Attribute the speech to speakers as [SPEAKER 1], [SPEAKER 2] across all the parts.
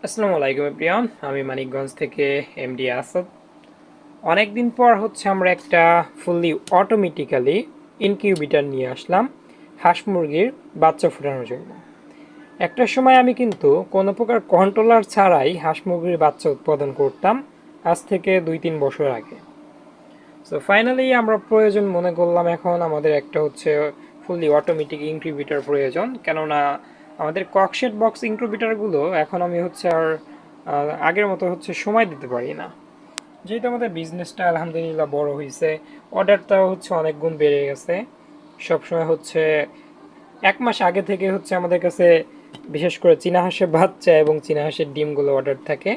[SPEAKER 1] আসসালামু আলাইকুম প্রিয়ন, আমি মানিকগঞ্জ থেকে এমডি আসাদ। অনেকদিন পর আমরা একটা ফুললি অটোমেটিক্যালি ইনকিউবেটর নিয়ে আসলাম হাঁস মুরগির বাচ্চা ফোটানোর জন্য। একটা সময় আমি কিন্তু কোনো প্রকার কন্ট্রোলার ছাড়াই হাঁস মুরগির বাচ্চা উৎপাদন করতাম, আজ থেকে 2-3 বছর আগে। সো ফাইনালি আমরা প্রয়োজন মনে করলাম এখন আমাদের একটা ফুললি অটোমেটিক ইনকিউবেটর প্রয়োজন, কেননা আমাদের ককশেট বক্স ইনকিউবেটরগুলো এখন আমি আর আগের মতো সময় দিতে পারি না। যেহেতু আমাদের বিজনেসটা আলহামদুলিল্লাহ বড় হয়েছে, অর্ডারটাও অনেক গুণ বেড়ে গেছে। সবসময় 1 মাস আগে থেকে আমাদের কাছে বিশেষ করে চীনা হাঁসের বাচ্চা এবং চীনা হাঁসের ডিমগুলো অর্ডার থাকে।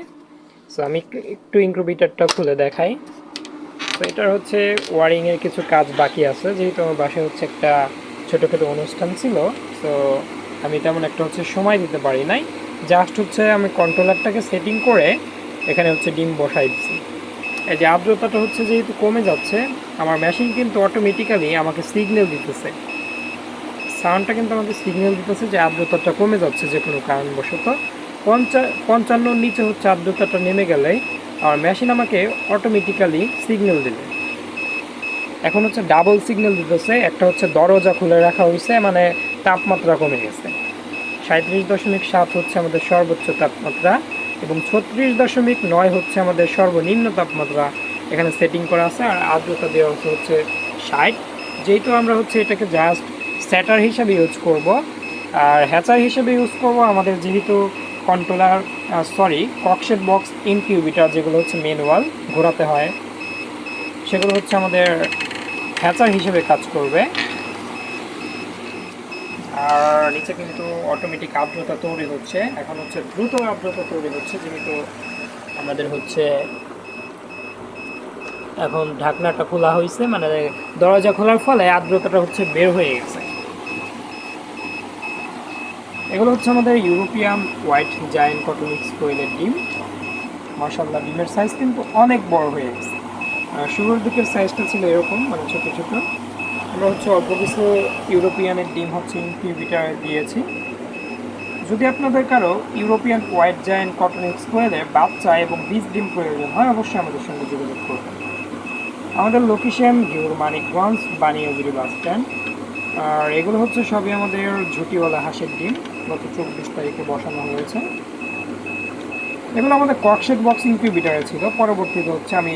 [SPEAKER 1] সো আমি একটু ইনকিউবেটরটা খুলে দেখাই। তো এটার ওয়ারিংয়ের কিছু কাজ বাকি আছে, যেহেতু আমার বাসায় একটা ছোটোখাটো অনুষ্ঠান ছিল। তো আমি তেমন একটা সময় দিতে পারি নাই। জাস্ট আমি কন্ট্রোলারটাকে সেটিং করে এখানে ডিম বসাই দিচ্ছি। এই যে আর্দ্রতাটা যেহেতু কমে যাচ্ছে, আমার মেশিন কিন্তু অটোমেটিক্যালি আমাকে সিগন্যাল দিতেছে, সাউন্ডটা কিন্তু আমাকে সিগন্যাল দিতেছে যে আর্দ্রতাটা কমে যাচ্ছে যে কোনো কারণবশত। 55-55 নিচে আর্দ্রতাটা নেমে গেলে আমার মেশিন আমাকে অটোমেটিক্যালি সিগন্যাল দেবে। এখন ডাবল সিগন্যাল দিতেছে, একটা দরজা খুলে রাখা হয়েছে, মানে তাপমাত্রা কমে গেছে। 37.7 আমাদের সর্বোচ্চ তাপমাত্রা এবং 36.9 আমাদের সর্বনিম্ন তাপমাত্রা এখানে সেটিং করা আছে। আর আর্দ্রতা দেওয়া হচ্ছে 60। যেহেতু আমরা এটাকে জাস্ট স্যাটার হিসাবে ইউজ করব আর হ্যাচার হিসেবে ইউজ করব, আমাদের যেহেতু কন্ট্রোলার ককশেট বক্স ইনকিউবেটর যেগুলো ম্যানুয়াল ঘোরাতে হয়, সেগুলো আমাদের হ্যাচার হিসেবে কাজ করবে। আর নিচে কিন্তু অটোমেটিক আর্দ্রতা তৈরি হচ্ছে, এখন দ্রুত আর্দ্রতা তৈরি হচ্ছে, যেহেতু আমাদের এখন ঢাকনাটা খোলা হয়েছে, মানে দরজা খোলার ফলে আর্দ্রতাটা বের হয়ে গেছে। এগুলো আমাদের ইউরোপিয়ান হোয়াইট জায়ান্ট কটনিক্স কোয়েলের ডিম। মাশাআল্লাহ, ডিমের সাইজ কিন্তু অনেক বড় হয়ে গেছে। শুরুর দিকের সাইজটা ছিল এরকম, মানে ছোটো ছোটো। আমরা অল্প কিছু ইউরোপিয়ানের ডিম ইনকিউবেটরে দিয়েছি। যদি আপনাদের কারো ইউরোপিয়ান হোয়াইট জায়ান্ট কটনিক্স কোয়েলের বাচ্চা এবং বীজ ডিম প্রয়োজন হয়, অবশ্যই আমাদের সঙ্গে যোগাযোগ করবেন। আমাদের লোকেশন ঘিউর মানিকগঞ্জ বানিয়াগিরি বাস স্ট্যান্ড। আর এগুলো সবই আমাদের ঝুটিওয়ালা হাঁসের ডিম, গত 24 তারিখে বসানো হয়েছে। এগুলো আমাদের ককশেট বক্স ইনকিউবেটরে ছিল, পরবর্তীতে আমি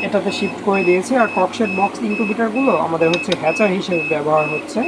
[SPEAKER 1] এটাতে শিফট করে দিয়েছি। আর ককশেট বক্স ইনকিউবেটরগুলো আমাদের হ্যাচার হিসেবে ব্যবহার হচ্ছে।